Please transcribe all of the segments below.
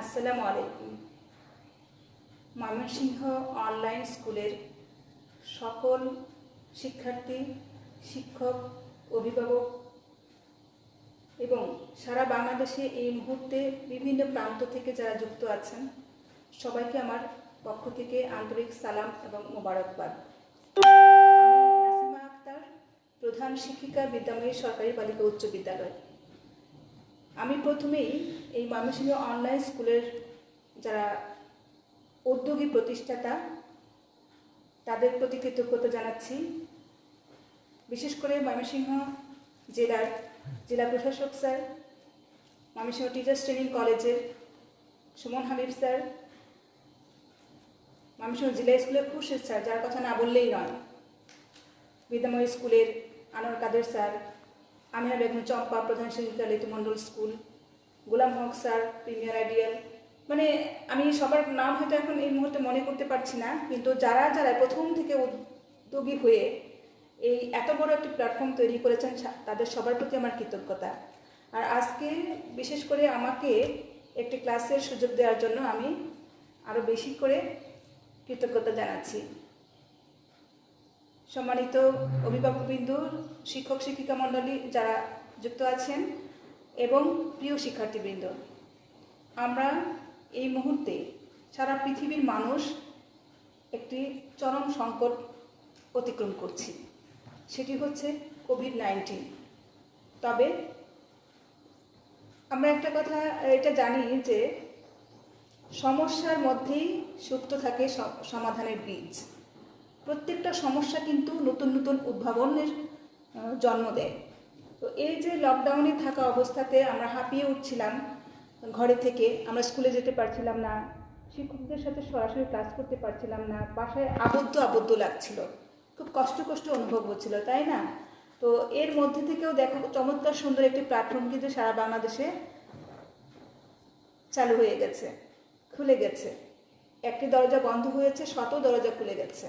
আসসালামু আলাইকুম। ময়মনসিংহ অনলাইন স্কুলের সকল শিক্ষার্থী, শিক্ষক, অভিভাবক এবং সারা বাংলাদেশে এই মুহূর্তে বিভিন্ন প্রান্ত থেকে যারা যুক্ত আছেন সবাইকে আমার পক্ষ থেকে আন্তরিক সালাম এবং মোবারকবাদ। আমি নাসিমা আক্তার, প্রধান শিক্ষিকা, বিদ্যাময়ী সরকারি বালিকা উচ্চ বিদ্যালয়। আমি প্রথমেই এই ময়মনসিংহ অনলাইন স্কুলের যারা উদ্যোগী প্রতিষ্ঠাতা তাদের প্রতি কৃতজ্ঞতা জানাচ্ছি। বিশেষ করে ময়মনসিংহ জেলা প্রশাসক স্যার, ময়মনসিংহ টিচার্স ট্রেনিং কলেজের সুমন হাবিব স্যার, ময়মনসিংহ জেলা স্কুলের খুরশেদ স্যার, যার কথা না বললেই নয়, বিদ্যাময়ী স্কুলের আনোয়ার কাদের স্যার, আমিনা বেগম চম্পা, প্রধান শিক্ষিকা, লিতুমণ্ডল স্কুল, গোলাম হক স্যার, প্রিমিয়ার আইডিয়াল, মানে আমি সবার নাম হয়তো এখন এই মুহূর্তে মনে করতে পারছি না, কিন্তু যারা যারা প্রথম থেকে উদ্যোগী হয়ে এই এত বড় একটি প্ল্যাটফর্ম তৈরি করেছেন তাদের সবার প্রতি আমার কৃতজ্ঞতা। আর আজকে বিশেষ করে আমাকে একটি ক্লাসের সুযোগ দেওয়ার জন্য আমি আরও বেশি করে কৃতজ্ঞতা জানাচ্ছি। সম্মানিত অভিভাবকবৃন্দ, শিক্ষক শিক্ষিকা মণ্ডলী যারা যুক্ত আছেন এবং প্রিয় শিক্ষার্থীবৃন্দ, আমরা এই মুহূর্তে সারা পৃথিবীর মানুষ একটি চরম সংকট অতিক্রম করছি, সেটি হচ্ছে কোভিড-19। তবে আমরা একটা কথা এটা জানি যে সমস্যার মধ্যেই সুপ্ত থাকে সমাধানের বীজ। প্রত্যেকটা সমস্যা কিন্তু নতুন নতুন উদ্ভাবনের জন্ম দেয়। তো এই যে লকডাউনে থাকা অবস্থাতে আমরা হাঁপিয়ে উঠছিলাম ঘরে থেকে, আমরা স্কুলে যেতে পারছিলাম না, শিক্ষকদের সাথে সরাসরি ক্লাস করতে পারছিলাম না, বাসায় আবদ্ধ লাগছিল, খুব কষ্ট অনুভব হচ্ছিল, তাই না? তো এর মধ্যে থেকেও দেখো চমৎকার সুন্দর একটি প্ল্যাটফর্ম কিন্তু সারা বাংলাদেশে চালু হয়ে গেছে, খুলে গেছে। একটি দরজা বন্ধ হয়েছে, শত দরজা খুলে গেছে।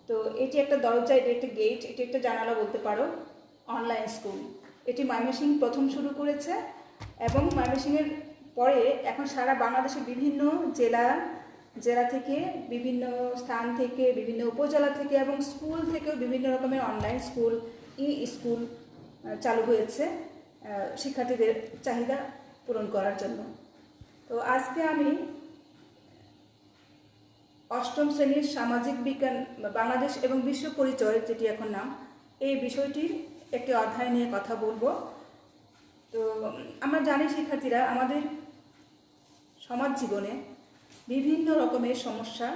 তো এটি একটা দরজা, এটি একটা গেট, এটি একটা জানালা বলতে পারো। অনলাইন স্কুল এটি ময়মনসিংহ প্রথম শুরু করেছে এবং ময়মনসিংহের পরে এখন সারা বাংলাদেশের বিভিন্ন জেলা থেকে, বিভিন্ন স্থান থেকে, বিভিন্ন উপজেলা থেকে এবং স্কুল থেকেও বিভিন্ন রকমের অনলাইন স্কুল, স্কুল চালু হয়েছে শিক্ষার্থীদের চাহিদা পূরণ করার জন্য। তো আজকে আমি অষ্টম শ্রেণীর সামাজিক বিজ্ঞান বাংলাদেশ এবং বিশ্ব পরিচয়, যেটি এখন নাম, এই বিষয়টির একটি অধ্যায় নিয়ে কথা বলবো। তো আমরা জানি শিক্ষার্থীরা, আমাদের সমাজ জীবনে বিভিন্ন রকমের সমস্যা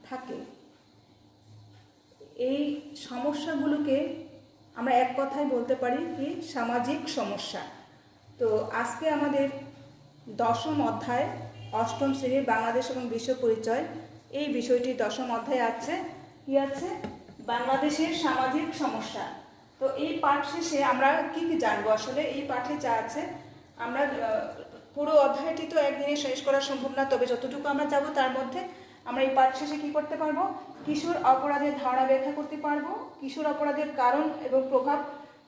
থাকে। এই সমস্যাগুলোকে আমরা এক কথায় বলতে পারি কি সামাজিক সমস্যা। তো আজকে আমাদের দশম অধ্যায়, অষ্টম শ্রেণীর বাংলাদেশ এবং বিশ্ব পরিচয়, এই বিষয়টি দশম অধ্যায়ে আছে। কি আছে? বাংলাদেশের সামাজিক সমস্যা। তো এই পাঠ শেষে আমরা কি জানবো? আসলে এই পাঠে যা আছে, আমরা পুরো অধ্যায়টি তো একদিনে শেষ করা সম্ভব না, তবে যতটুকু আমরা যাব তার মধ্যে আমরা এই পাঠ শেষে কি করতে পারবো? কিশোর অপরাধের ধারণা ব্যাখ্যা করতে পারবো, কিশোর অপরাধের কারণ এবং প্রভাব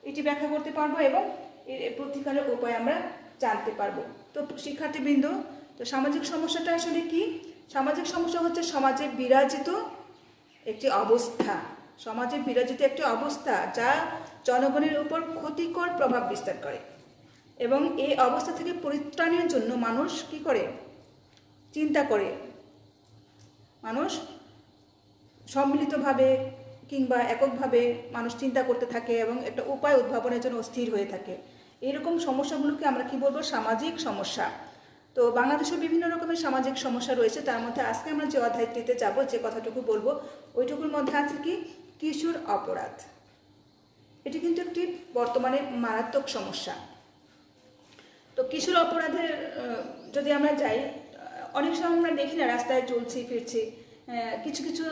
এটি ব্যাখ্যা করতে পারবো এবং এর প্রতিকারের উপায় আমরা জানতে পারবো। তো শিক্ষার্থীবৃন্দ, তো সামাজিক সমস্যাটা আসলে কি? সামাজিক সমস্যা হচ্ছে সমাজে বিরাজিত একটি অবস্থা, সমাজে বিরাজিত একটি অবস্থা যা জনগণের উপর ক্ষতিকর প্রভাব বিস্তার করে এবং এই অবস্থা থেকে পরিত্রাণের জন্য মানুষ কি করে? চিন্তা করে। মানুষ সম্মিলিতভাবে কিংবা এককভাবে মানুষ চিন্তা করতে থাকে এবং একটা উপায় উদ্ভাবনের জন্য অস্থির হয়ে থাকে। এরকম সমস্যাগুলোকে আমরা কি বলবো? সামাজিক সমস্যা। তো বাংলাদেশে বিভিন্ন রকমের সামাজিক সমস্যা রয়েছে, তার মধ্যে আজকে আমরা যে অধ্যায়টিতে যাব, যে কথাটুকু বলবো, ওইটুকুর মধ্যে আছে কি কিশোর অপরাধ। এটি কিন্তু একটি বর্তমানে মারাত্মক সমস্যা। তো কিশোর অপরাধের যদি আমরা যাই, অনেক সময় আমরা দেখি না, রাস্তায় চলছি ফিরছি, কিছু কিছু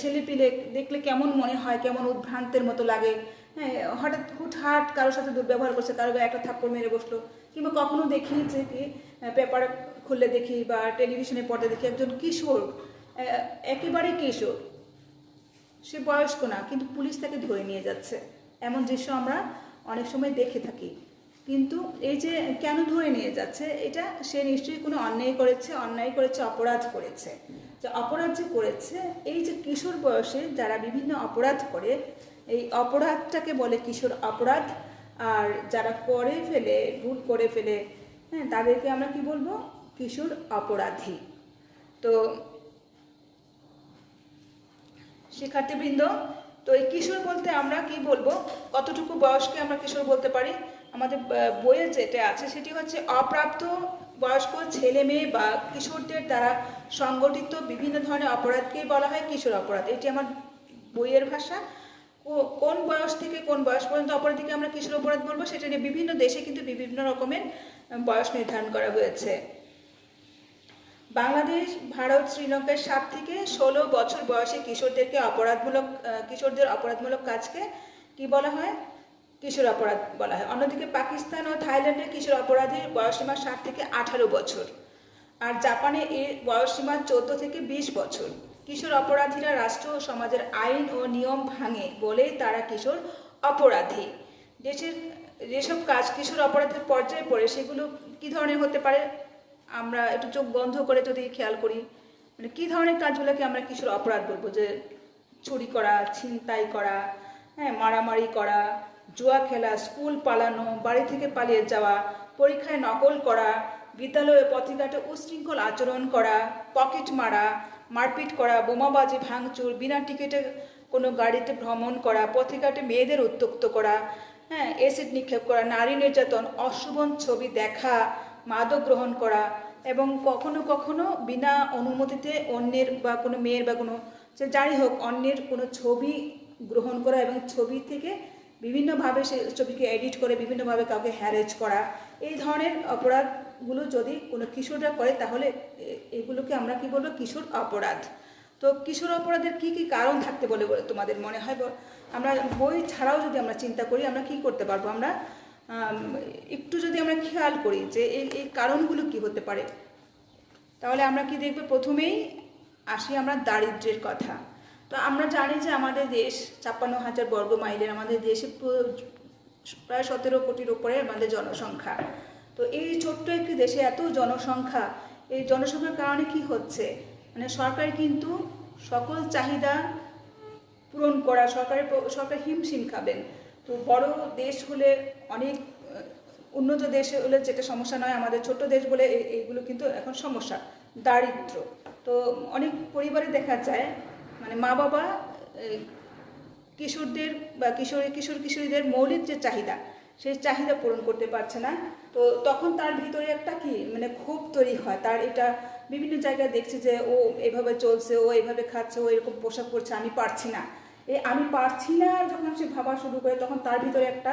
ছেলেপিলে দেখলে কেমন মনে হয়, কেমন উদ্ভ্রান্তের মতো লাগে। হ্যাঁ, হঠাৎ হুটহাট কারোর সাথে দুর্ব্যবহার করছে, কারো গায়ে একটা থাপ্পড় মেরে বসলো, কিংবা কখনো দেখি যে কি পেপার খুললে দেখি বা টেলিভিশনে পর্দা দেখি একজন কিশোর, একেবারে কিশোর, সে বয়স্ক না, কিন্তু পুলিশ তাকে ধরে নিয়ে যাচ্ছে, এমন দৃশ্য আমরা অনেক সময় দেখে থাকি। কিন্তু এই যে কেন ধরে নিয়ে যাচ্ছে, এটা সে নিশ্চয়ই কোনো অন্যায় করেছে, অপরাধ করেছে। যে অপরাধ যে করেছে, এই যে কিশোর বয়সে যারা বিভিন্ন অপরাধ করে, এই অপরাধটাকে বলে কিশোর অপরাধ। আর যারা ভুল করে ফেলে, হ্যাঁ, তাদেরকে আমরা কি বলবো? কিশোর অপরাধী। তো শিক্ষার্থীবৃন্দ, তো এই কিশোর বলতে আমরা কি বলবো, কতটুকু বয়সকে আমরা কিশোর বলতে পারি? আমাদের বইয়ে যেটা আছে সেটি হচ্ছে অপ্রাপ্ত বয়স্ক ছেলে মেয়ে বা কিশোরদের দ্বারা সংগঠিত বিভিন্ন ধরনের অপরাধকেই বলা হয় কিশোর অপরাধ। এটি আমার বইয়ের ভাষা। কোন বয়স থেকে কোন বয়স পর্যন্ত অপরাধীকে আমরা কিশোর অপরাধ বলবো, সেটা নিয়ে বিভিন্ন দেশে কিন্তু বিভিন্ন রকমের বয়স নির্ধারণ করা হয়েছে। বাংলাদেশ, ভারত, শ্রীলঙ্কায় 7 থেকে 16 বছর বয়সে কিশোরদের অপরাধমূলক কাজকে কি বলা হয়? কিশোর অপরাধ বলা হয়। অন্যদিকে পাকিস্তান ও থাইল্যান্ডে কিশোর অপরাধীর বয়সসীমা 7 থেকে 18 বছর, আর জাপানে এর বয়সসীমা 14 থেকে 20 বছর। কিশোর অপরাধীরা রাষ্ট্র ও সমাজের আইন ও নিয়ম ভাঙে বলেই তারা কিশোর অপরাধী। দেশের যেসব কাজ কিশোর অপরাধের পর্যায়ে পড়ে, সেগুলো কি ধরনের হতে পারে? আমরা একটু চোখ বন্ধ করে যদি খেয়াল করি, মানে কী ধরনের কাজগুলোকে আমরা কিশোর অপরাধ বলবো? যে চুরি করা, ছিনতাই করা, হ্যাঁ, মারামারি করা, জুয়া খেলা, স্কুল পালানো, বাড়ি থেকে পালিয়ে যাওয়া, পরীক্ষায় নকল করা, বিদ্যালয়ে পথঘাটে উশৃঙ্খল আচরণ করা, পকেট মারা, মারপিট করা, বোমাবাজি, ভাঙচুর, বিনা টিকিটে কোনো গাড়িতে ভ্রমণ করা, পথঘাটে মেয়েদের উত্ত্যক্ত করা, হ্যাঁ, অ্যাসিড নিক্ষেপ করা, নারী নির্যাতন, অশোভন ছবি দেখা, মাদক গ্রহণ করা, এবং কখনো কখনো বিনা অনুমতিতে অন্যের বা কোনো মেয়ের বা কোনো যাই হোক অন্যের কোনো ছবি গ্রহণ করা এবং ছবি থেকে বিভিন্নভাবে সে ছবিকে এডিট করে বিভিন্নভাবে কাউকে হ্যারেজ করা। এই ধরনের অপরাধগুলো যদি কোনো কিশোররা করে, তাহলে এগুলোকে আমরা কি বলবো? কিশোর অপরাধ। তো কিশোর অপরাধের কি কি কারণ থাকতে বলে তোমাদের মনে হয়? আমরা বই ছাড়াও যদি আমরা চিন্তা করি, আমরা কি করতে পারবো? আমরা একটু যদি আমরা খেয়াল করি যে এই কারণগুলো কি হতে পারে, তাহলে আমরা কি দেখব? প্রথমেই আসি আমরা দারিদ্র্যের কথা। তো আমরা জানি যে আমাদের দেশ 56,000 বর্গ মাইলের, আমাদের দেশে প্রায় 17 কোটির উপরে আমাদের জনসংখ্যা। তো এই ছোট্ট একটি দেশে এত জনসংখ্যা, এই জনসংখ্যার কারণে কি হচ্ছে, মানে সরকার কিন্তু সকল চাহিদা পূরণ করা, সরকার হিমশিম খাবেন। তো বড় দেশ হলে, অনেক উন্নত দেশ হলে যেটা সমস্যা নয়, আমাদের ছোট্ট দেশ বলে এইগুলো কিন্তু এখন সমস্যা, দারিদ্র। তো অনেক পরিবারে দেখা যায় মানে মা বাবা কিশোরদের বা কিশোরীদের মৌলিক যে চাহিদা, সেই চাহিদা পূরণ করতে পারছে না। তো তখন তার ভিতরে একটা কি মানে ক্ষোভ তৈরি হয়। তার এটা বিভিন্ন জায়গায় দেখছে যে ও এভাবে চলছে, ও এভাবে খাচ্ছে, ও এরকম পোশাক পরছে, আমি পারছি না। আমি পারছি না যখন সে ভাবা শুরু করে, তখন তার ভিতরে একটা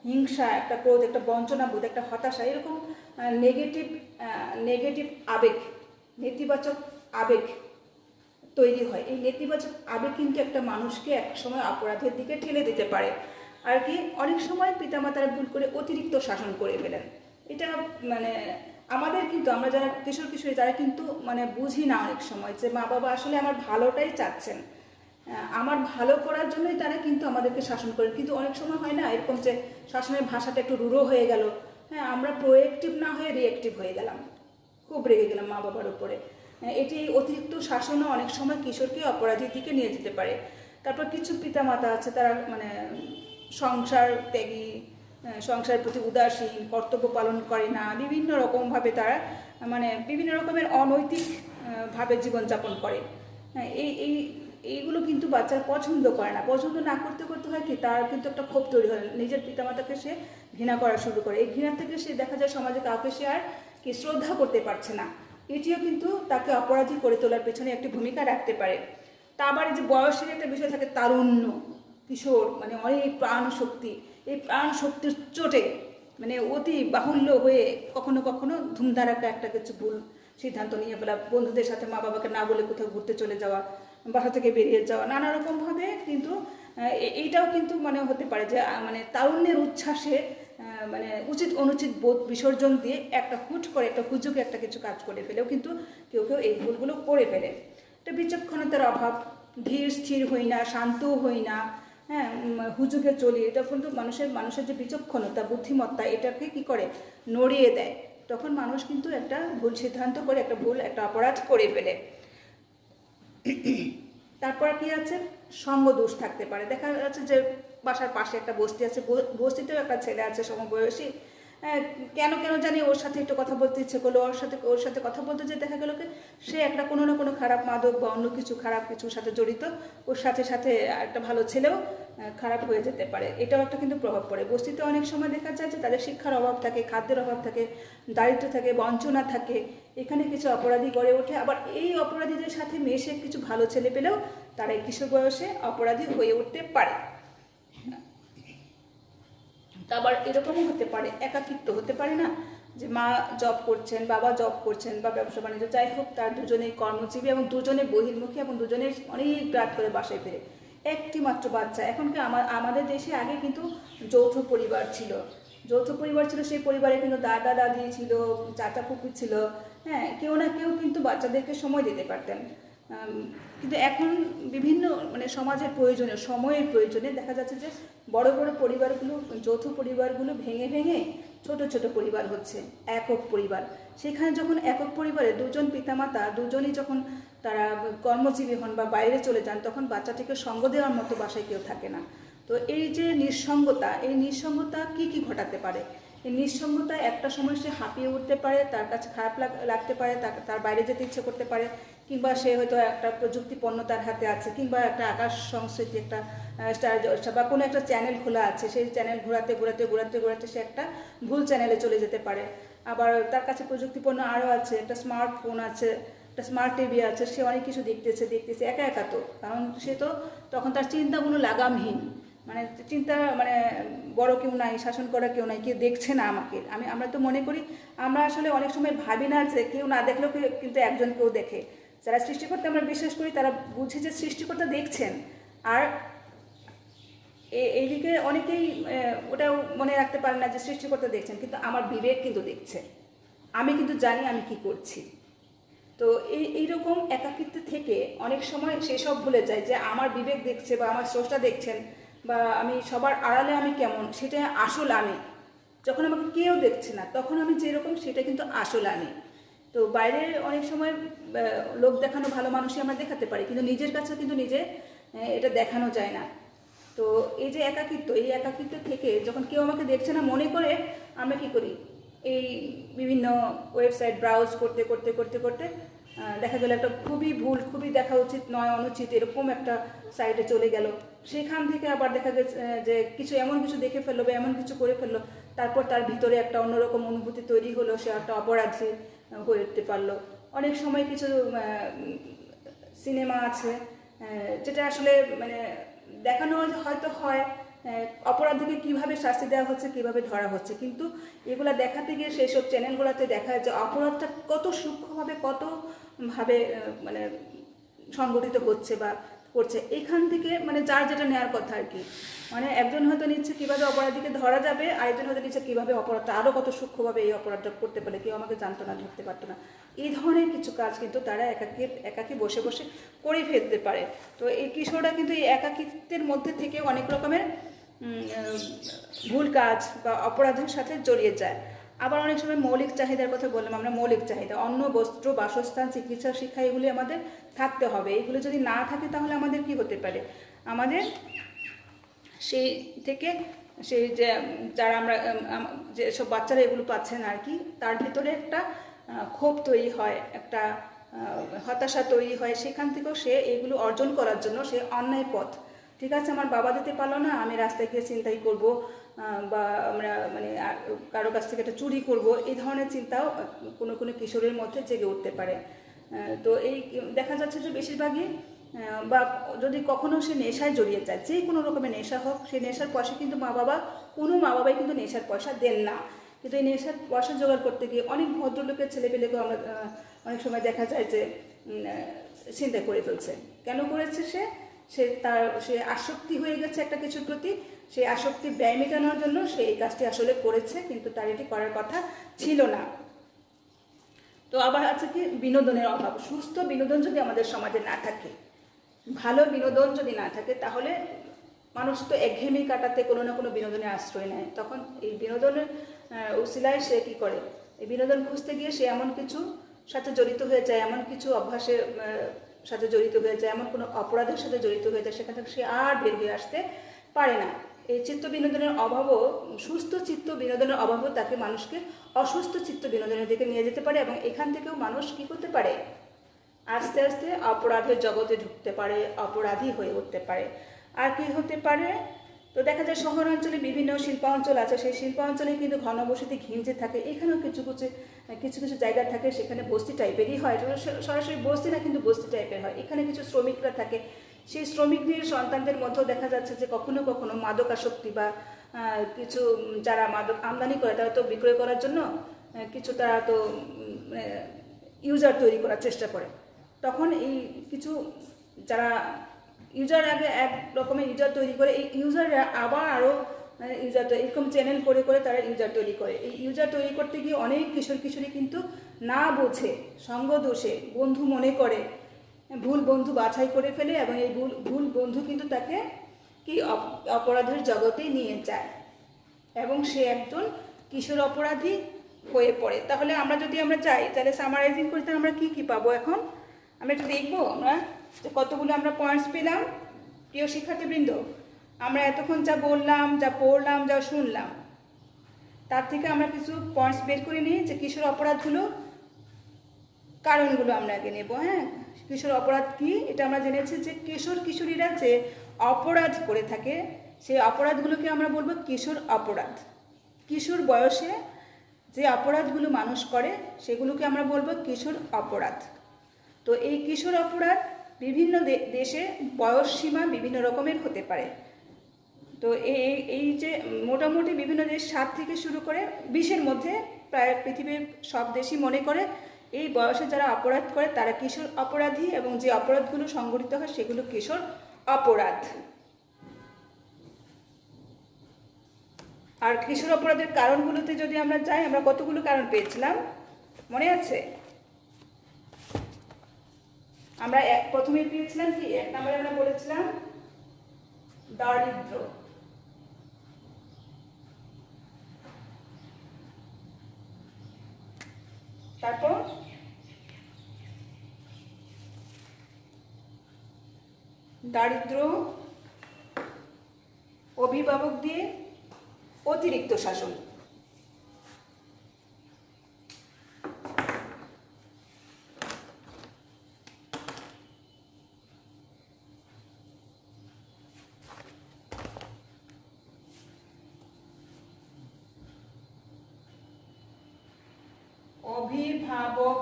হিংসা, একটা ক্রোধ, একটা বঞ্চনাবোধ, একটা হতাশা, এরকম নেগেটিভ আবেগ, নেতিবাচক আবেগ তৈরি হয়। এই নেতিবাচক আবেগ কিন্তু একটা মানুষকে এক সময় অপরাধের দিকে ঠেলে দিতে পারে। আর কি অনেক সময় পিতামাতারা ভুল করে অতিরিক্ত শাসন করে ফেলেন। এটা মানে আমাদের কিন্তু, আমরা যারা কিশোরী তারা কিন্তু মানে বুঝি না অনেক সময় যে মা বাবা আসলে আমার ভালোটাই চাচ্ছেন, আমার ভালো করার জন্যই তারা কিন্তু আমাদেরকে শাসন করেন। কিন্তু অনেক সময় হয় না এরকম যে শাসনের ভাষাটা একটু রূঢ় হয়ে গেল, হ্যাঁ, আমরা প্রোয়েক্টিভ না হয়ে রিয়েক্টিভ হয়ে গেলাম, খুব রেগে গেলাম মা বাবার উপরে। এটি অতিরিক্ত শাসনও অনেক সময় কিশোরকে অপরাধীর দিকে নিয়ে যেতে পারে। তারপর কিছু পিতামাতা আছে, তারা মানে সংসার ত্যাগী, সংসারের প্রতি উদাসীন, কর্তব্য পালন করে না, বিভিন্ন রকমভাবে তারা মানে বিভিন্ন রকমের অনৈতিক ভাবে জীবনযাপন করে। এইগুলো কিন্তু বাচ্চারা পছন্দ করে না। পছন্দ না করতে করতে হয় কি, তার কিন্তু একটা ক্ষোভ তৈরি হয়, নিজের পিতামাতাকে সে ঘৃণা করা শুরু করে। এই ঘৃণা থেকে সে দেখা যায় সমাজে কাউকে সে আর কি শ্রদ্ধা করতে পারছে না। এটিও কিন্তু তাকে অপরাধী করে তোলার পেছনে একটি ভূমিকা রাখতে পারে। তা আবার যে বয়সের একটা বিষয় থাকে, তারুণ্য, কিশোর মানে অনেক প্রাণ শক্তি, এই প্রাণ শক্তির চোটে মানে অতি বাহুল্য হয়ে কখনো কখনো ধুমধারাক্কা একটা কিছু ভুল সিদ্ধান্ত নিয়ে ফেলা, বন্ধুদের সাথে মা বাবাকে না বলে কোথাও ঘুরতে চলে যাওয়া, বাসা থেকে বেরিয়ে যাওয়া, নানা রকমভাবে কিন্তু এইটাও কিন্তু মানে হতে পারে যে মানে তারুণ্যের উচ্ছ্বাসে মানে উচিত অনুচিত বোধ বিসর্জন দিয়ে একটা হুট করে একটা হুজুকে একটা কিছু কাজ করে ফেলেও কিন্তু কেউ কেউ এই ভুলগুলো করে ফেলে। এটা বিচক্ষণতার অভাব, ধীর স্থির হই না, শান্তও হই না, হ্যাঁ হুজুগে চলি, এটা কিন্তু মানুষের যে বিচক্ষণতা বুদ্ধিমত্তা এটাকে কি করে নড়িয়ে দেয়। তখন মানুষ কিন্তু একটা ভুল সিদ্ধান্ত করে একটা অপরাধ করে ফেলে। তারপর কি আছে, সঙ্গ দোষ থাকতে পারে। দেখা যাচ্ছে যে বাসার পাশে একটা বস্তি আছে, বস্তিতেও একটা ছেলে আছে সমবয়সী, কেন জানি ওর সাথে একটু কথা বলতে ইচ্ছে করলো, ওর সাথে কথা বলতে যে দেখা গেল কি সে একটা কোনো না কোনো খারাপ মাদক বা অন্য কিছু খারাপ কিছুর সাথে জড়িত, ওর সাথে সাথে একটা ভালো ছেলেও খারাপ হয়ে যেতে পারে। এটাও একটা কিন্তু প্রভাব পড়ে। বস্তিতে অনেক সময় দেখা যায় যে তাদের শিক্ষার অভাব থাকে, খাদ্যের অভাব থাকে, দারিদ্র্য থাকে, বঞ্চনা থাকে, এখানে কিছু অপরাধী গড়ে ওঠে। আবার এই অপরাধীদের সাথে মেশে কিছু ভালো ছেলে পেলেও তারা এই কিশোর বয়সে অপরাধী হয়ে উঠতে পারে। আবার এরকমও হতে পারে, একাকিত্ব হতে পারে না, যে মা জব করছেন, বাবা জব করছেন বা ব্যবসা বাণিজ্য যাই হোক, তার দুজনেই কর্মজীবী এবং দুজনে বহির্মুখী এবং দুজনে অনেক রাত করে বাসায় ফেরে, একটি মাত্র বাচ্চা। এখনকার আমাদের দেশে আগে কিন্তু যৌথ পরিবার ছিল, সেই পরিবারে কিন্তু দাদা দাদি ছিল, চাচা পুকুর ছিল, হ্যাঁ কেউ না কেউ কিন্তু বাচ্চাদেরকে সময় দিতে পারতেন। কিন্তু এখন বিভিন্ন সমাজের প্রয়োজনে, সময়ের প্রয়োজনে দেখা যাচ্ছে যে বড় বড় পরিবারগুলো, যৌথ পরিবারগুলো ভেঙে ভেঙে ছোট ছোট পরিবার হচ্ছে, একক পরিবার। সেখানে যখন একক পরিবারে দুজন পিতামাতা দুজনই যখন তারা কর্মজীবী হন বা বাইরে চলে যান, তখন বাচ্চাটিকে সঙ্গ দেওয়ার মতো বাসায় কেউ থাকে না। তো এই যে নিঃসঙ্গতা, এই নিঃসঙ্গতা কি ঘটাতে পারে? এই নিঃসঙ্গতা একটা সময় সে হাঁপিয়ে উঠতে পারে, তার কাছে খারাপ লাগতে পারে, তার বাইরে যেতে ইচ্ছে করতে পারে, কিংবা সে হয়তো একটা প্রযুক্তি পণ্য তার হাতে আছে, কিংবা একটা আকাশ সংস্কৃতি একটা স্টার বা কোনো একটা চ্যানেল খোলা আছে, সেই চ্যানেল ঘোরাতে সে একটা ভুল চ্যানেলে চলে যেতে পারে। আবার তার কাছে প্রযুক্তি পণ্য আরও আছে, একটা স্মার্টফোন আছে, একটা স্মার্ট টিভি আছে, সে অনেক কিছু দেখতেছে একা তো, কারণ সে তো তখন তার চিন্তাগুলো লাগামহীন, চিন্তা বড় কেউ নাই, শাসন করা কেউ নাই, কেউ দেখছে না আমাকে। আমরা তো মনে করি, আমরা আসলে অনেক সময় ভাবি না যে কেউ না দেখলেও কিন্তু একজন কেউ দেখে। যারা সৃষ্টিকর্তা আমরা বিশ্বাস করি, তারা বুঝে যে সৃষ্টিকর্তা দেখছেন। আর এইদিকে অনেকেই ওটাও মনে রাখতে পারে না যে সৃষ্টিকর্তা দেখছেন, কিন্তু আমার বিবেক কিন্তু দেখছে, আমি কিন্তু জানি আমি কি করছি। তো এইরকম একাকিত্ব থেকে অনেক সময় সেসব ভুলে যায় যে আমার বিবেক দেখছে বা আমার স্রষ্টা দেখছেন, বা আমি সবার আড়ালে আমি কেমন, সেটা আসল আমি। যখন আমাকে কেউ দেখছে না, তখন আমি যেরকম সেটা কিন্তু আসল আমি। তো বাইরে অনেক সময় লোক দেখানো ভালো মানুষই আমরা দেখাতে পারি, কিন্তু নিজের কাছে কিন্তু নিজে এটা দেখানো যায় না। তো এই যে একাকিত্ব থেকে যখন কেউ আমাকে দেখছে না মনে করে, আমরা কি করি, এই বিভিন্ন ওয়েবসাইট ব্রাউজ করতে করতে করতে করতে দেখা গেল একটা খুবই দেখা উচিত নয়, অনুচিত এরকম একটা সাইটে চলে গেল। সেখান থেকে আবার দেখা গেছে যে এমন কিছু দেখে ফেললো বা এমন কিছু করে ফেললো, তারপর তার ভিতরে একটা অন্যরকম অনুভূতি তৈরি হলো, সে একটা অপরাধী হয়ে উঠতে পারলো। অনেক সময় কিছু সিনেমা আছে যেটা আসলে দেখানো হয়তো হয় অপরাধীকে কীভাবে শাস্তি দেওয়া হচ্ছে, কীভাবে ধরা হচ্ছে, কিন্তু এগুলা দেখাতে গিয়ে সেই সব চ্যানেলগুলোতে দেখা যায় যে অপরাধটা কত সূক্ষ্মভাবে কতভাবে সংগঠিত হচ্ছে বা করছে। এখান থেকে যার যেটা নেওয়ার কথা আর কি, একজন হয়তো নিচ্ছে কীভাবে অপরাধীকে ধরা যাবে, আরেকজন হয়তো নিচ্ছে কীভাবে অপরাধটা আরও কত সূক্ষ্মভাবে এই অপরাধটা করতে পারে, কেউ আমাকে জানতো না, ধরতে পারতো না। এই ধরনের কিছু কাজ কিন্তু তারা একাকি বসে বসে করে ফেলতে পারে। তো এই কিশোররা কিন্তু এই একাকিত্বের মধ্যে থেকে অনেক রকমের ভুল কাজ বা অপরাধের সাথে জড়িয়ে যায়। আবার অনেক সময় মৌলিক চাহিদার কথা বললাম আমরা, মৌলিক চাহিদা অন্ন, বস্ত্র, বাসস্থান, চিকিৎসা, শিক্ষা, এগুলি আমাদের থাকতে হবে। এগুলো যদি না থাকে তাহলে আমাদের কি হতে পারে, আমাদের সেই থেকে সেই যে যারা আমরা যেসব বাচ্চারা এগুলো পাচ্ছেন আর কি, তার ভিতরে একটা ক্ষোভ তৈরি হয়, একটা হতাশা তৈরি হয়। সেখান থেকেও সে এগুলো অর্জন করার জন্য সে অন্যায় পথ, ঠিক আছে আমার বাবা দিতে পারলো না, আমি রাস্তায় গিয়ে চিন্তাই করব, বা আমরা কারো কাছ থেকে একটা চুরি করব, এই ধরনের চিন্তাও কোনো কিশোরের মধ্যে জেগে উঠতে পারে। তো এই দেখা যাচ্ছে যে বেশিরভাগই, বা যদি কখনো সে নেশায় জড়িয়ে যায়, যে কোনো রকমের নেশা হোক, সেই নেশার পয়সা কিন্তু কোনো মা বাবাই কিন্তু নেশার পয়সা দেন না। কিন্তু এই নেশার পয়সা জোগাড় করতে গিয়ে অনেক ভদ্রলোকের ছেলেপেলেকেও আমরা অনেক সময় দেখা যায় যে চিন্তা করে ফেলছে। কেন করেছে সে আসক্তি হয়ে গেছে একটা কিছুর প্রতি, সেই আসক্তি ব্যয় মেটানোর জন্য সে এই কাজটি আসলে করেছে, কিন্তু তার এটি করার কথা ছিল না। তো আবার আছে কি বিনোদনের অভাব। সুস্থ বিনোদন যদি আমাদের সমাজে না থাকে, ভালো বিনোদন যদি না থাকে, তাহলে মানুষ তো একঘেয়েমি কাটাতে কোনো না কোনো বিনোদনের আশ্রয় নেয়, তখন এই বিনোদনের উসিলায় সে কী করে, এই বিনোদন খুঁজতে গিয়ে সে এমন কিছু সাথে জড়িত হয়ে যায়, এমন কিছু অভ্যাসের সাথে জড়িত হয়ে যায়, এমন কোনো অপরাধের সাথে জড়িত হয়ে যায়, সেখান থেকে সে আর বের হয়ে আসতে পারে না। এই চিত্ত বিনোদনের অভাবও, সুস্থ চিত্ত বিনোদনের অভাবও তাকে মানুষকে অসুস্থ চিত্ত বিনোদনের দিকে নিয়ে যেতে পারে, এবং এখান থেকেও মানুষ কী করতে পারে, আস্তে আস্তে অপরাধের জগতে ঢুকতে পারে, অপরাধী হয়ে উঠতে পারে। আর কি হতে পারে, তো দেখা যায় শহরাঞ্চলে বিভিন্ন শিল্পাঞ্চল আছে, সেই শিল্পাঞ্চলে কিন্তু ঘনবসতি ঘিঞ্জে থাকে, এখানেও কিছু কিছু জায়গা থাকে সেখানে বস্তি টাইপেরই হয়, সরাসরি বস্তি না কিন্তু বস্তি টাইপের হয়। এখানে কিছু শ্রমিকরা থাকে, সেই শ্রমিকদের সন্তানদের মধ্যেও দেখা যাচ্ছে যে কখনো কখনো মাদকাসক্তি বা কিছু যারা মাদক আমদানি করে তারা তো বিক্রয় করার জন্য কিছু তারা তো ইউজার তৈরি করার চেষ্টা করে, তখন এই কিছু যারা ইউজার আগে এক রকমের ইউজার তৈরি করে, এই ইউজাররা আবার আরও ইউজার এরকম চ্যানেল করে করে তারা ইউজার তৈরি করে। এই ইউজার তৈরি করতে গিয়ে অনেক কিশোরী কিন্তু না বোঝে, সঙ্গ দোষে বন্ধু মনে করে, ভুল বন্ধু বাছাই করে ফেলে, এবং এই ভুল বন্ধু কিন্তু তাকে কি অপরাধের জগতে নিয়ে যায়, এবং সে একজন কিশোর অপরাধী হয়ে পড়ে। তাহলে আমরা যাই, তাহলে সামারাইজিং করতে আমরা কি পাবো, এখন আমরা একটু দেখবো আমরা যে কতগুলো আমরা পয়েন্টস পেলাম। প্রিয় শিক্ষার্থীবৃন্দ, আমরা এতক্ষণ যা বললাম, যা পড়লাম, যা শুনলাম, তার থেকে আমরা কিছু পয়েন্টস বের করে নিই যে কিশোর অপরাধগুলো, কারণগুলো আমরা আগে নেব। হ্যাঁ, কিশোর অপরাধ কি এটা আমরা জেনেছি যে কিশোর কিশোরীরা যে অপরাধ করে থাকে সেই অপরাধগুলোকে আমরা বলবো কিশোর অপরাধ। কিশোর বয়সে যে অপরাধগুলো মানুষ করে সেগুলোকে আমরা বলবো কিশোর অপরাধ। তো এই কিশোর অপরাধ বিভিন্ন দেশে বয়স সীমা বিভিন্ন রকমের হতে পারে। তো এই যে মোটামুটি বিভিন্ন দেশ 7 থেকে শুরু করে 20-এর মধ্যে প্রায় পৃথিবীর সব দেশই মনে করে এই বয়সে যারা অপরাধ করে তারা কিশোর অপরাধী, এবং যে অপরাধগুলো সংঘটিত হয় সেগুলো কিশোর অপরাধ। আর কিশোর অপরাধের কারণগুলোতে যদি আমরা যাই, আমরা কতগুলো কারণ পেয়েছিলাম মনে আছে? আমরা প্রথমে পেয়েছিলাম কি, 1 নম্বরে আমরা বলেছিলাম দারিদ্র, তারপর দারিদ্র, অভিভাবক দিয়ে অতিরিক্ত শাসন, অভিভাবক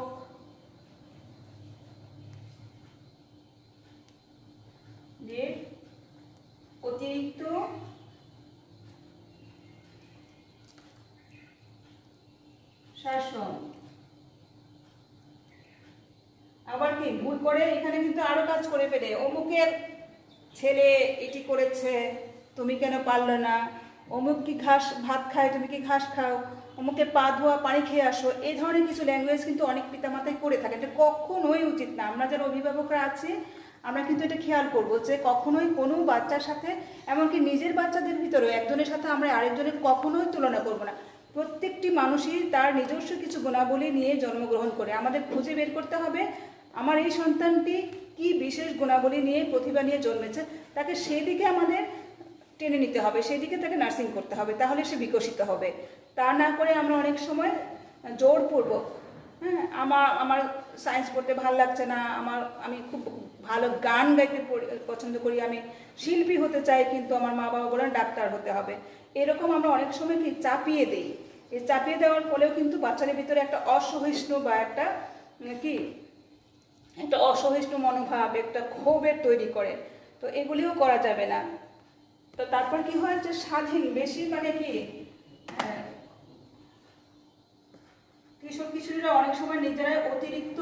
দিয়ে অতিরিক্ত শাসন। আবার কি ভুল করে এখানে কিন্তু আরো কাজ করে ফেলে, অমুকের ছেলে এটি করেছে তুমি কেন পারলে না, অমুক কি ভাত খায় তুমি কি ঘাস খাও, অমুকে পা ধোয়া পানি খেয়ে আসো, এই ধরনের কিছু ল্যাঙ্গুয়েজ কিন্তু অনেক পিতামাতাই করে থাকে। এটা কখনোই উচিত না। আমরা যারা অভিভাবকরা আছি আমরা কিন্তু এটা খেয়াল করবো যে কখনোই কোনো বাচ্চার সাথে, এমনকি নিজের বাচ্চাদের ভিতরেও একজনের সাথে আমরা আরেকজনের কখনোই তুলনা করব না। প্রত্যেকটি মানুষই তার নিজস্ব কিছু গুণাবলী নিয়ে জন্মগ্রহণ করে। আমাদের খুঁজে বের করতে হবে আমার এই সন্তানটি কি বিশেষ গুণাবলী নিয়ে, প্রতিভা নিয়ে জন্মেছে, তাকে সেদিকে আমাদের টেনে নিতে হবে, সেদিকে তাকে নার্সিং করতে হবে, তাহলে সে বিকশিত হবে। তা না করে আমরা অনেক সময় জোরপূর্বক, হ্যাঁ, আমার সায়েন্স পড়তে ভালো লাগছে না, আমি খুব ভালো গান গাইতে পছন্দ করি, আমি শিল্পী হতে চাই, কিন্তু আমার মা বাবা বলেন ডাক্তার হতে হবে, এরকম আমরা অনেক সময় কি চাপিয়ে দিই। এই চাপিয়ে দেওয়ার ফলেও কিন্তু বাচ্চাদের ভিতরে একটা অসহিষ্ণু বা একটা অসহিষ্ণু মনোভাব, একটা ক্ষোভের তৈরি করে। তো এগুলিও করা যাবে না। তো তারপর কি হয় যে স্বাধীন বেশি, মানে কি কিশোর কিশোরীরা অনেক সময় নিজেরাই অতিরিক্ত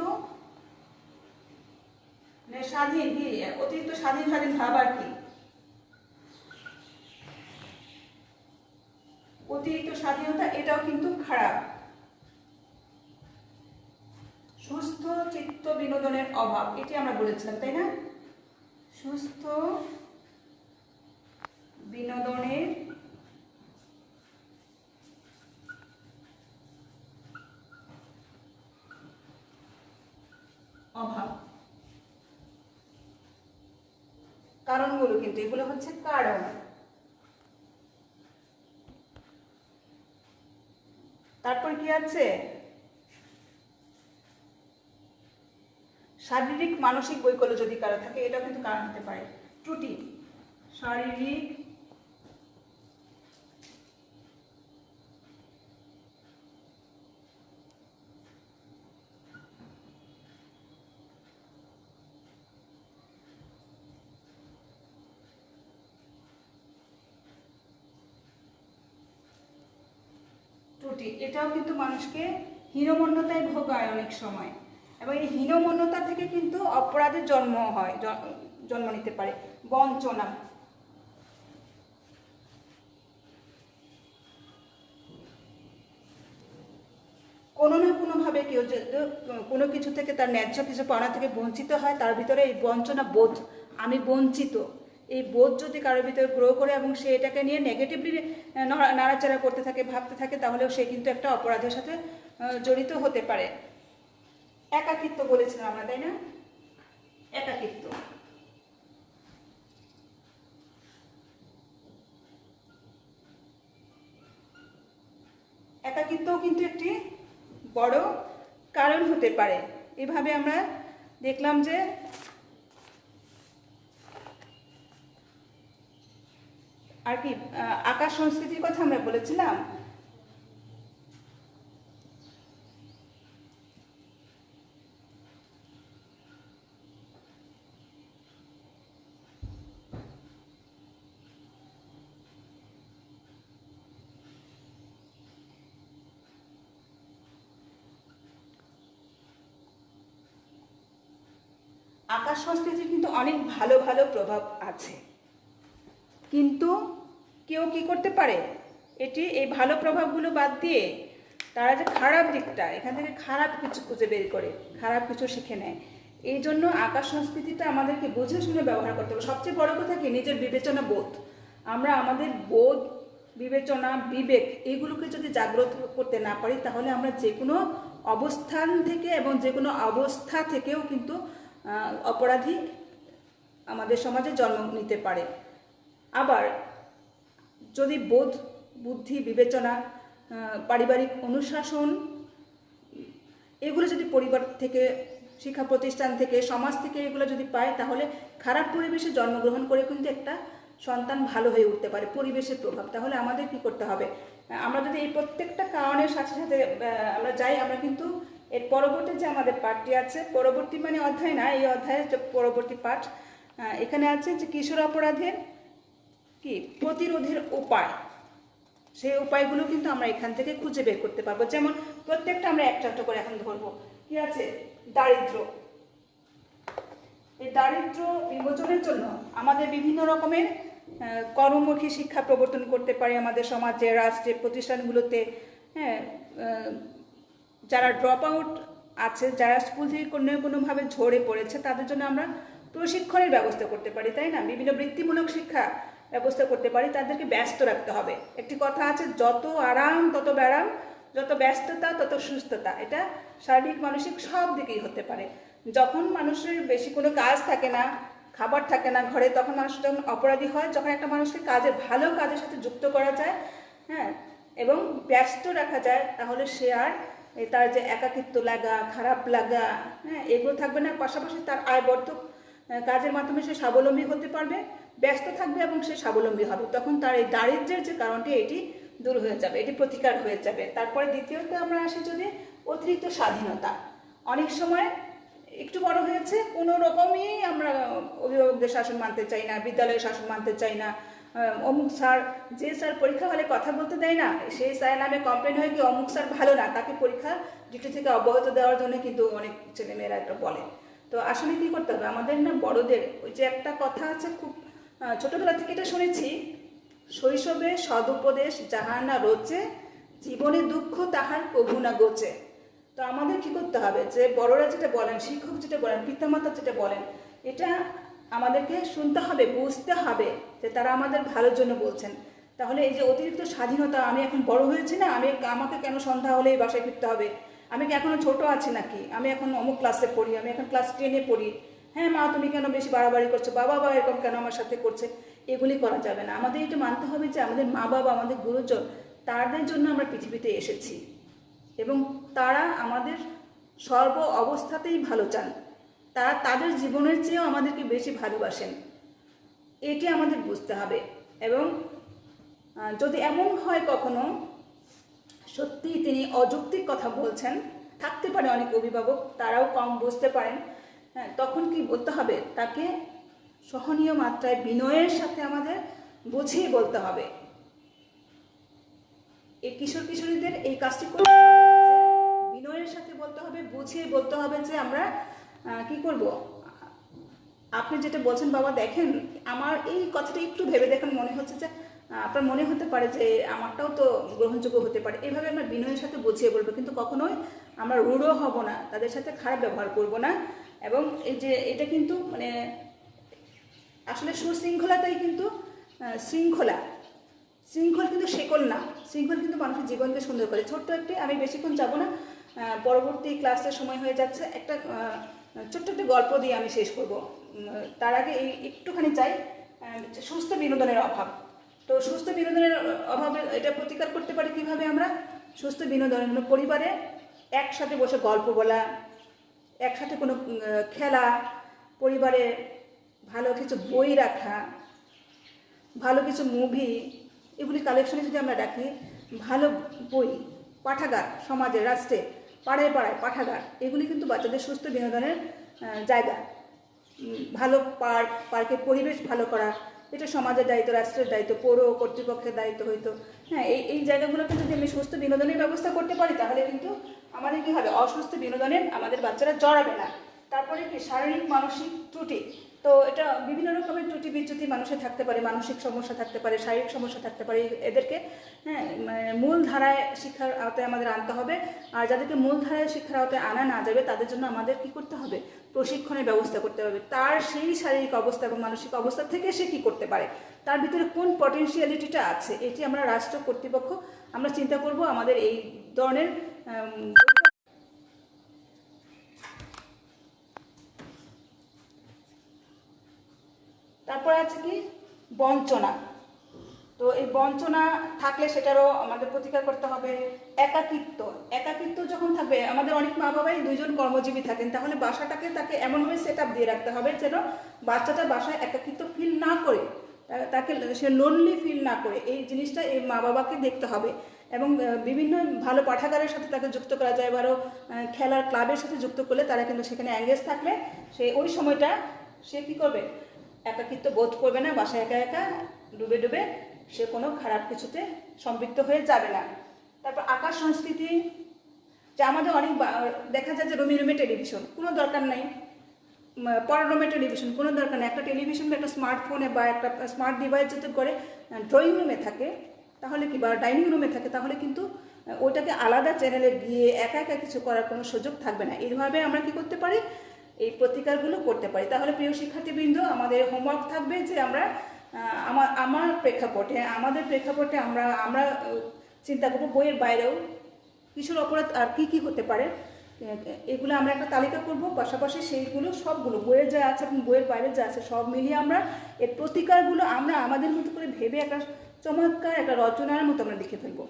স্বাধীন, কি অতিরিক্ত স্বাধীন ভাবার কি অতিরিক্ত স্বাধীনতা, এটাও কিন্তু খারাপ। সুস্থ চিত্ত বিনোদনের অভাব, এটি আমরা বলেছিলাম তাই না? সুস্থ বিনোদনের অভাব। কারণগুলো কিন্তু এগুলো হচ্ছে কারণ। তারপর কি আছে? শারীরিক মানসিক বৈকল্য যদি কারো থাকে, এটা কিন্তু কারণ হতে পারে। ত্রুটি, শারীরিক ত্রুটি, এটাও কিন্তু মানুষকে হীনমন্যতায় ভোগায় অনেক সময়, এবং এই হীনমন্যতা থেকে কিন্তু অপরাধের জন্ম হয়, জন্ম নিতে পারে। বঞ্চনা, কোনো না কোনোভাবে কেউ যদি কোনো কিছু থেকে, তার ন্যায্য কিছু পাওনা থেকে বঞ্চিত হয়, তার ভিতরে এই বঞ্চনা বোধ, আমি বঞ্চিত, এই বোধ যদি কারোর ভিতরে গ্রো করে এবং সে এটাকে নিয়ে নেগেটিভলি নাড়াচাড়া করতে থাকে, ভাবতে থাকে, তাহলেও সে কিন্তু একটা অপরাধের সাথে জড়িত হতে পারে। একাকিত্ব বলেছিলাম আমরা, তাই না? একাকিত্ব, একাকিত্বও কিন্তু একটি বড় কারণ হতে পারে। এভাবে আমরা দেখলাম যে আর কি আকাশ সংস্কৃতির কথা আমরা বলেছিলাম। আকাশ সংস্কৃতির কিন্তু অনেক ভালো ভালো প্রভাব আছে, কিন্তু কেউ কি করতে পারে, এই ভালো প্রভাবগুলো বাদ দিয়ে তারা যে খারাপ দিকটা, এখান থেকে খারাপ কিছু খুঁজে বের করে, খারাপ কিছু শিখে নেয়। এই জন্য আকাশ সংস্কৃতিটা আমাদেরকে বুঝে শুনে ব্যবহার করতে হবে। সবচেয়ে বড় কথা কি, নিজের বিবেচনা বোধ। আমরা আমাদের বোধ, বিবেচনা, বিবেক, এইগুলোকে যদি জাগ্রত করতে না পারি, তাহলে আমরা যে কোনো অবস্থান থেকে এবং যে কোনো অবস্থা থেকেও কিন্তু অপরাধী আমাদের সমাজে জন্ম নিতে পারে। আবার যদি বোধ, বুদ্ধি, বিবেচনা, পারিবারিক অনুশাসন, এগুলো যদি পরিবার থেকে, শিক্ষা প্রতিষ্ঠান থেকে, সমাজ থেকে এগুলো যদি পায়, তাহলে খারাপ পরিবেশে জন্মগ্রহণ করে কিন্তু একটা সন্তান ভালো হয়ে উঠতে পারে। পরিবেশের প্রভাব, তাহলে আমাদের কি করতে হবে? আমরা যদি এই প্রত্যেকটা কারণের সাথে সাথে আমরা যাই, আমরা কিন্তু এর পরবর্তী যে আমাদের পাঠটি আছে, পরবর্তী মানে অধ্যায় না, এই অধ্যায়ের যে পরবর্তী পাঠ, এখানে আছে যে কিশোর অপরাধের কি প্রতিরোধের উপায়, সেই উপায়গুলো কিন্তু আমরা এখান থেকে খুঁজে বের করতে পারবো। যেমন প্রত্যেকটা আমরা একটা একটা করে এখন ধরবো। কি আছে? দারিদ্র। এই দারিদ্র বিমোচনের জন্য আমাদের বিভিন্ন রকমের কর্মমুখী শিক্ষা প্রবর্তন করতে পারি আমাদের সমাজে, রাষ্ট্রে, প্রতিষ্ঠানগুলোতে। হ্যাঁ, যারা ড্রপ আউট আছে, যারা স্কুল থেকে কোনো কোনোভাবে ঝরে পড়েছে, তাদের জন্য আমরা প্রশিক্ষণের ব্যবস্থা করতে পারি, তাই না? বিভিন্ন বৃত্তিমূলক শিক্ষা ব্যবস্থা করতে পারি। তাদেরকে ব্যস্ত রাখতে হবে। একটি কথা আছে, যত আরাম তত ব্যারাম, যত ব্যস্ততা তত সুস্থতা। এটা শারীরিক মানসিক সব দিকেই হতে পারে। যখন মানুষের বেশি কোনো কাজ থাকে না, খাবার থাকে না ঘরে, তখন মানুষ যখন অপরাধী হয়, যখন একটা মানুষকে ভালো কাজের সাথে যুক্ত করা যায়, হ্যাঁ, এবং ব্যস্ত রাখা যায়, তাহলে সে আর তার যে একাকিত্ব লাগা, খারাপ লাগা, হ্যাঁ, এগুলো থাকবে না। পাশাপাশি তার আয়বর্ধক কাজের মাধ্যমে সে স্বাবলম্বী হতে পারবে, ব্যস্ত থাকবে এবং সে স্বাবলম্বী হবে। তখন তার এই দারিদ্র্যের যে কারণটি, এটি দূর হয়ে যাবে, এটি প্রতিকার হয়ে যাবে। তারপরে দ্বিতীয়ত আমরা আসি যদি অতিরিক্ত স্বাধীনতা। অনেক সময় একটু বড় হয়েছে, কোনো রকমই আমরা অভিভাবকদের শাসন মানতে চাই না, বিদ্যালয়ের শাসন মানতে চাই না। অমুক স্যার, যে স্যার পরীক্ষা হলে কথা বলতে দেয় না, সেই স্যার নামে কমপ্লেন হয় কি অমুক স্যার ভালো না, তাকে পরীক্ষা ডিউটি থেকে অব্যাহত দেওয়ার জন্য কিন্তু অনেক ছেলেমেয়েরা এটা বলে। তো আসলে কী করতে হবে আমাদের না, বড়দের ওই যে একটা কথা আছে, খুব ছোটোবেলা থেকে এটা শুনেছি, শৈশবে সদুপদেশ যাহার না রোচে, জীবনে দুঃখ তাহার কভু না গোচে। তো আমাদের কি করতে হবে, যে বড়রা যেটা বলেন, শিক্ষক যেটা বলেন, পিতামাতা যেটা বলেন, এটা আমাদেরকে শুনতে হবে, বুঝতে হবে যে তারা আমাদের ভালোর জন্য বলছেন। তাহলে এই যে অতিরিক্ত স্বাধীনতা, আমি এখন বড় হয়েছি না, আমাকে কেন সন্ধ্যা হলেই বাসায় ফিরতে হবে, আমি কি এখনও ছোট আছি নাকি, আমি এখন অমুক ক্লাসে পড়ি, আমি এখন ক্লাস 10-এ পড়ি, হ্যাঁ মা তুমি কেন বেশি বাড়াবাড়ি করছো, বাবা এরকম কেন আমার সাথে করছে, এগুলি করা যাবে না। আমাদের এটা মানতে হবে যে আমাদের মা বাবা, আমাদের গুরুজন, তাদের জন্য আমরা পৃথিবীতে এসেছি এবং তারা আমাদের সর্ব অবস্থাতেই ভালো চান। তারা তাদের জীবনের চেয়েও আমাদেরকে বেশি ভালোবাসেন, এটি আমাদের বুঝতে হবে। এবং যদি এমন হয় কখনো সত্যি তিনি অযৌক্তিক কথা বলছেন, থাকতে পারে অনেক অভিভাবক তারাও কম বুঝতে পারেন, হ্যাঁ, তখন কি বলতে হবে, তাকে সহনীয় মাত্রায় বিনয়ের সাথে আমাদের বুঝিয়ে বলতে হবে। এই কিশোর কিশোরীদের এই কাজটি করতে হবে, যে বিনয়ের সাথে বলতে হবে, বুঝিয়ে বলতে হবে যে আমরা কি করব, আপনি যেটা বলছেন বাবা দেখেন, আমার এই কথাটা একটু ভেবে দেখেন, মনে হচ্ছে যে আপনার মনে হতে পারে যে আমারটাও তো গ্রহণযোগ্য হতে পারে। এভাবে আমরা বিনয়ের সাথে বুঝিয়ে বলবো, কিন্তু কখনোই আমরা রূঢ় হব না, তাদের সাথে খারাপ ব্যবহার করব না। এবং এই যে এটা কিন্তু মানে আসলে সুশৃঙ্খলাতেই কিন্তু শৃঙ্খল কিন্তু শেকল না, শৃঙ্খল কিন্তু মানুষের জীবনকে সুন্দর করে। ছোট্ট একটি, আমি বেশিক্ষণ যাব না, পরবর্তী ক্লাসের সময় হয়ে যাচ্ছে, একটা ছোট্ট একটা গল্প দিয়ে আমি শেষ করব। তার আগে এই একটুখানি চাই, সুস্থ বিনোদনের অভাব। তো সুস্থ বিনোদনের অভাবে এটা প্রতিকার করতে পারি কীভাবে আমরা, সুস্থ বিনোদনের জন্য পরিবারে একসাথে বসে গল্প বলা, একসাথে কোনো খেলা, পরিবারে ভালো কিছু বই রাখা, ভালো কিছু মুভি, এগুলি কালেকশনে যদি আমরা রাখি, ভালো বই, পাঠাগার, সমাজে, রাষ্ট্রে, পাড়ায় পাঠাগার, এগুলি কিন্তু বাচ্চাদের সুস্থ বিনোদনের জায়গা। ভালো পার্কের পরিবেশ ভালো করা, এটা সমাজের দায়িত্ব, রাষ্ট্রের দায়িত্ব, পৌর কর্তৃপক্ষের দায়িত্ব হয়তো। হ্যাঁ, এই জায়গাগুলোতে যদি আমি সুস্থ বিনোদনের ব্যবস্থা করতে পারি, তাহলে কিন্তু আমাদের কী হবে, অসুস্থ বিনোদনের আমাদের বাচ্চারা জড়াবে না। তারপরে কি শারীরিক মানসিক ত্রুটি, তো এটা বিভিন্ন রকমের ত্রুটি বিচ্যুতি মানুষের থাকতে পারে, মানসিক সমস্যা থাকতে পারে, শারীরিক সমস্যা থাকতে পারে, এদেরকে হ্যাঁ মূল ধারায় শিক্ষার আওতায় আমাদের আনতে হবে। আর যাদেরকে মূল ধারায় শিক্ষার আওতায় আনা না যাবে, তাদের জন্য আমাদের কি করতে হবে, প্রশিক্ষণের ব্যবস্থা করতে হবে। তার সেই শারীরিক অবস্থা এবং মানসিক অবস্থা থেকে সে কি করতে পারে, তার ভিতরে কোন পটেনশিয়ালিটিটা আছে, এটি আমরা রাষ্ট্র কর্তৃপক্ষ আমরা চিন্তা করব। আমাদের এই ধরনের তারপরে আছে কি বঞ্চনা, তো এই বঞ্চনা থাকলে সেটারও আমাদের প্রতিকার করতে হবে। একাকিত্ব যখন থাকবে, আমাদের অনেক মা বাবাই 2জন কর্মজীবী থাকেন, তাহলে বাসাটাকে তাকে এমনভাবে সেট আপ দিয়ে রাখতে হবে যেন বাচ্চাটা বাসায় একাকিত্ব ফিল না করে, তাকে সে লোনলি ফিল না করে, এই জিনিসটা এই মা বাবাকে দেখতে হবে। এবং বিভিন্ন ভালো পাঠাগারের সাথে তাকে যুক্ত করা যায়, ভালো খেলার ক্লাবের সাথে যুক্ত করলে তারা কিন্তু সেখানে এঙ্গেজ থাকলে সে ওই সময়টা সে কী করবে, একাকিত্ব বোধ করবে না, বাসায় একা একা ডুবে সে কোনো খারাপ কিছুতে সম্পৃক্ত হয়ে যাবে না। তারপর আকাশ সংস্কৃতি, যে আমাদের অনেক দেখা যায় যে রুমে টেলিভিশন, কোনো দরকার নাই, পরের রুমে টেলিভিশন কোনো দরকার নেই। একটা টেলিভিশন বা একটা স্মার্টফোনে বা একটা স্মার্ট ডিভাইস যদি করে ড্রয়িং রুমে থাকে তাহলে কি, বা ডাইনিং রুমে থাকে, তাহলে কিন্তু ওইটাকে আলাদা চ্যানেলে গিয়ে একা একা কিছু করার কোনো সুযোগ থাকবে না। এইভাবে আমরা কি করতে পারি, এই প্রতিকারগুলো করতে পারি। তাহলে প্রিয় শিক্ষার্থীবৃন্দ, আমাদের হোমওয়ার্ক থাকবে যে আমরা আমাদের প্রেক্ষাপটে আমরা চিন্তা করবো বইয়ের বাইরেও কিশোর অপরাধ আর কি হতে পারে, এগুলো আমরা একটা তালিকা করব। পাশাপাশি সেইগুলো সবগুলো বইয়ের যা আছে এবং বইয়ের বাইরে যা আছে সব মিলিয়ে আমরা এর প্রতিকারগুলো আমরা আমাদের মতো করে ভেবে একটা চমৎকার একটা রচনার মতো আমরা লিখে ফেলবো।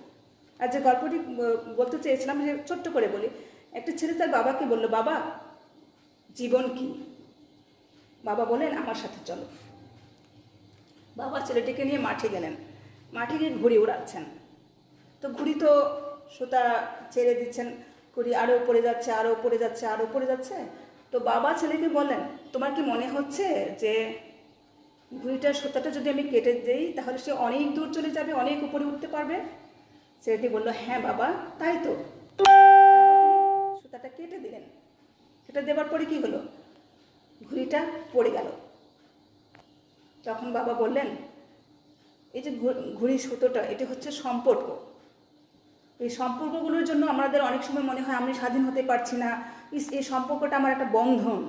আর যে গল্পটি বলতে চেয়েছিলাম, যে ছোট্ট করে বলি, একটা ছেলে তার বাবাকে বলল, বাবা জীবন কি? বাবা বলেন আমার সাথে চলো। বাবা ছেলেটিকে নিয়ে মাঠে গেলেন, মাঠে গিয়ে ঘুড়ি উড়াচ্ছেন। তো ঘুড়ি তো সুতা ছেড়ে দিচ্ছেন, ঘুড়ি আরও উপরে যাচ্ছে, আরও উপরে যাচ্ছে, আরও উপরে যাচ্ছে। তো বাবা ছেলেকে বলেন, তোমার কি মনে হচ্ছে যে ঘুড়িটার সুতাটা যদি আমি কেটে দিই তাহলে সে অনেক দূর চলে যাবে, অনেক উপরে উঠতে পারবে? ছেলেটি বলল, হ্যাঁ বাবা তাই তো। সুতাটা কেটে দিলেন, কেটে দেওয়ার পরে কি হলো, ঘুড়িটা পড়ে গেল। তখন বাবা বললেন, এই যে ঘুড়ির সুতোটা, এটি হচ্ছে সম্পর্ক। এই সম্পর্কগুলোর জন্য আমাদের অনেক সময় মনে হয় আমি স্বাধীন হতে পারছি না, এই সম্পর্কটা আমার একটা বন্ধন,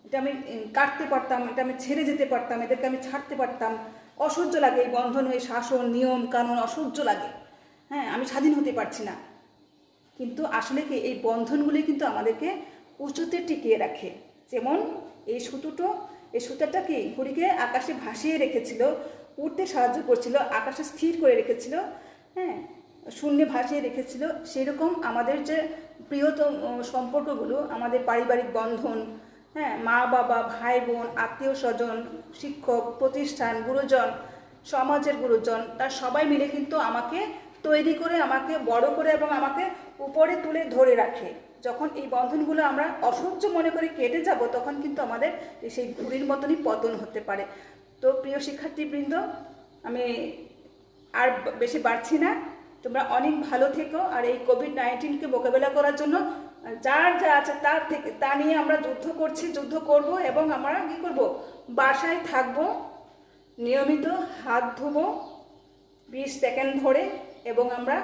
এটা আমি কাটতে পারতাম, এটা আমি ছেড়ে যেতে পারতাম, এদেরকে আমি ছাড়তে পারতাম। অসহ্য লাগে এই বন্ধন, এই শাসন, নিয়ম কানুন অসহ্য লাগে। হ্যাঁ, আমি স্বাধীন হতে পারছি না। কিন্তু আসলে কি এই বন্ধনগুলি কিন্তু আমাদেরকে উঁচুতে টিকিয়ে রাখে। যেমন এই সুতাটা কি ঘুড়িকে আকাশে ভাসিয়ে রেখেছিল, উড়তে সাহায্য করছিল, আকাশে স্থির করে রেখেছিল, হ্যাঁ, শূন্যে ভাসিয়ে রেখেছিল। সেরকম আমাদের যে প্রিয়তম সম্পর্কগুলো, আমাদের পারিবারিক বন্ধন, হ্যাঁ, মা বাবা, ভাই বোন, আত্মীয় স্বজন, শিক্ষক, প্রতিষ্ঠান, গুরুজন, সমাজের গুরুজন, তার সবাই মিলে কিন্তু আমাকে তৈরি করে, আমাকে বড় করে এবং আমাকে উপরে তুলে ধরে রাখে। যখন এই বন্ধনগুলো আমরা অসহ্য মনে করে কেটে যাব, তখন কিন্তু আমাদের সেই ঘুড়ির মতনই পতন হতে পারে। তো প্রিয় শিক্ষার্থীবৃন্দ, আমি আর বেশি বাড়ছি না, তোমরা অনেক ভালো থেকো। আর এই কোভিড-19কে মোকাবেলা করার জন্য যার যা আছে তা নিয়ে আমরা যুদ্ধ করব এবং আমরা কী করব, বাসায় থাকবো, নিয়মিত হাত ধোবো 20 সেকেন্ড ধরে, এবং আমরা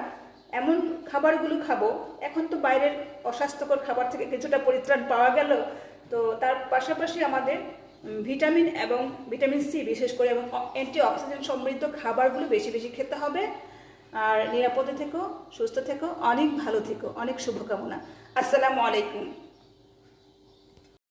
এমন খাবারগুলো খাবো। এখন তো বাইরের অস্বাস্থ্যকর খাবার থেকে কিছুটা পরিত্রাণ পাওয়া গেল, তো তার পাশাপাশি আমাদের ভিটামিন এবং ভিটামিন সি বিশেষ করে এবং অ্যান্টিঅক্সিডেন্ট সমৃদ্ধ খাবারগুলো বেশি বেশি খেতে হবে। আর নিরাপদে থেকো, সুস্থ থেকো, অনেক ভালো থেকো, অনেক শুভকামনা। আসসালামু আলাইকুম।